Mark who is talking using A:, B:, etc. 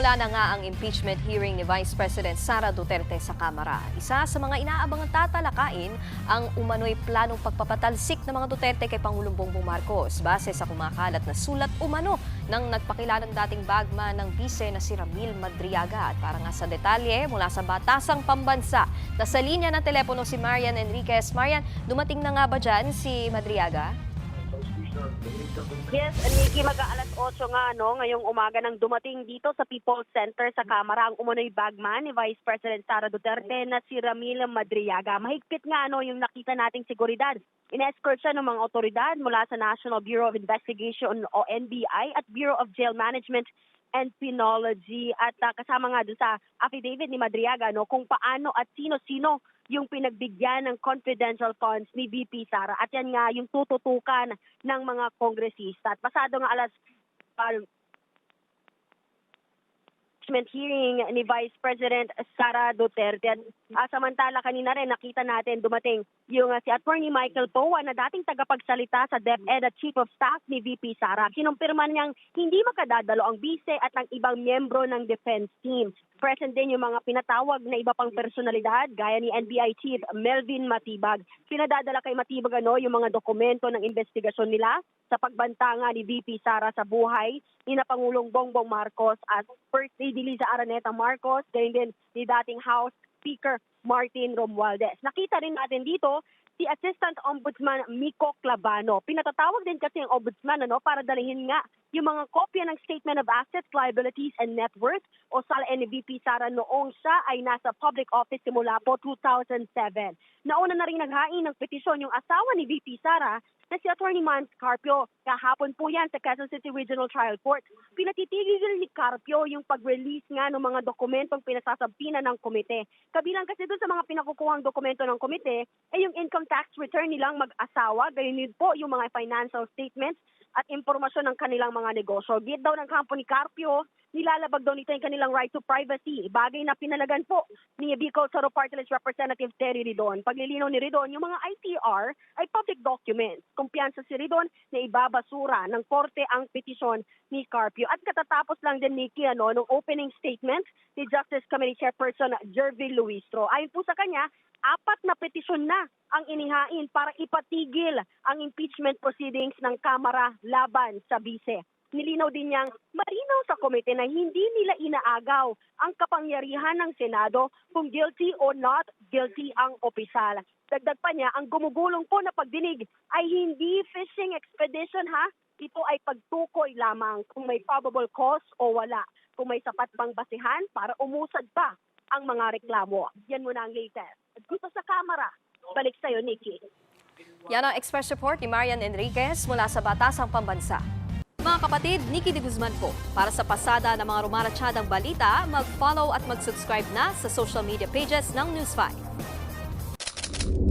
A: Nagsimula na nga ang impeachment hearing ni Vice President Sara Duterte sa Kamara. Isa sa mga inaabangang tatalakayin ang umano'y planong pagpapatalsik ng mga Duterte kay Pangulong Bongbong Marcos base sa kumakalat na sulat umano ng nagpakilalang dating bagman ng bise na si Ramil Madriaga. At para nga sa detalye mula sa Batasang Pambansa, nasa linya ng telepono si Marian Enriquez. Marian, dumating na nga ba dyan si Madriaga?
B: Yes, Nikki, mag-aalas 8 nga ngayong umaga nang dumating dito sa People's Center sa Kamara ang umunoy bagman ni Vice President Sara Duterte na si Ramil Madriaga. Mahigpit nga yung nakita nating seguridad. In-escort siya ng mga otoridad mula sa National Bureau of Investigation o NBI at Bureau of Jail Management and Penology at kasama nga doon sa affidavit ni Madriaga kung paano at sino-sino yung pinagbigyan ng confidential funds ni VP Sara at yan nga yung tututukan ng mga kongresista. At pasado nga alas hearing ni Vice President Sara Duterte. Samantala kanina rin nakita natin dumating yung si Attorney Michael Poa na dating tagapagsalita sa DepEd at Chief of Staff ni VP Sara. Kinumpirma niyang hindi makadadalo ang bise at ang ibang miyembro ng defense team. Present din yung mga pinatawag na iba pang personalidad gaya ni NBI Chief Melvin Matibag. Pinadadala kay Matibag yung mga dokumento ng investigasyon nila sa pagbanta nga ni VP Sara sa buhay ni na Pangulong Bongbong Marcos at First Lady Liza Araneta Marcos, gayon din ni dating House Speaker Martin Romualdez. Nakita rin natin dito si Assistant Ombudsman Miko Clavano. Pinatatawag din kasi ang Ombudsman para dalhin nga yung mga kopya ng Statement of Assets, Liabilities and Net Worth o SALN ni VP Sara noong siya ay nasa public office simula po 2007. Nauna na rin naghain ng petisyon yung asawa ni VP Sara na si Attorney Mans Carpio. Kahapon po yan sa Quezon City Regional Trial Court. Pinatitigil ni Carpio yung pag-release nga ng mga dokumentong pinasasabtina ng komite. Kabilang kasi doon sa mga pinakukuhang dokumento ng komite ay yung income tax return nilang mag-asawa, gayon din po yung mga financial statements at impormasyon ng kanilang mga negosyo. Git daw ng kampo ni Carpio, nilalabag daw nito yung kanilang right to privacy. Bagay na pinalagan po ni Bicol Soro Party List Representative Terry Ridon. Paglilinaw ni Ridon, yung mga ITR ay public documents. Kumpiyansa si Ridon na ibabasura ng korte ang petisyon ni Carpio. At katatapos lang din, Nikki, nung opening statement ni Justice Committee Chairperson Jervil Luistro. Ayon po sa kanya, 4 na petisyon na ang inihain para ipatigil ang impeachment proceedings ng Kamara laban sa bise. Nilinaw din niyang marinaw sa komite na hindi nila inaagaw ang kapangyarihan ng Senado kung guilty or not guilty ang opisyal. Dagdag pa niya, ang gumugulong po na pagdinig ay hindi fishing expedition Ito ay pagtukoy lamang kung may probable cause o wala. Kung may sapat bang basihan para umusad pa ang mga reklamo. Yan muna ang latest. Dito sa Kamara, balik sa'yo, Nikki.
A: Yan ang Express Report ni Marian Enriquez mula sa Batasang Pambansa. Mga kapatid, Nikki de Guzman po. Para sa pasada ng mga rumaratsyadang balita, mag-follow at mag-subscribe na sa social media pages ng News 5.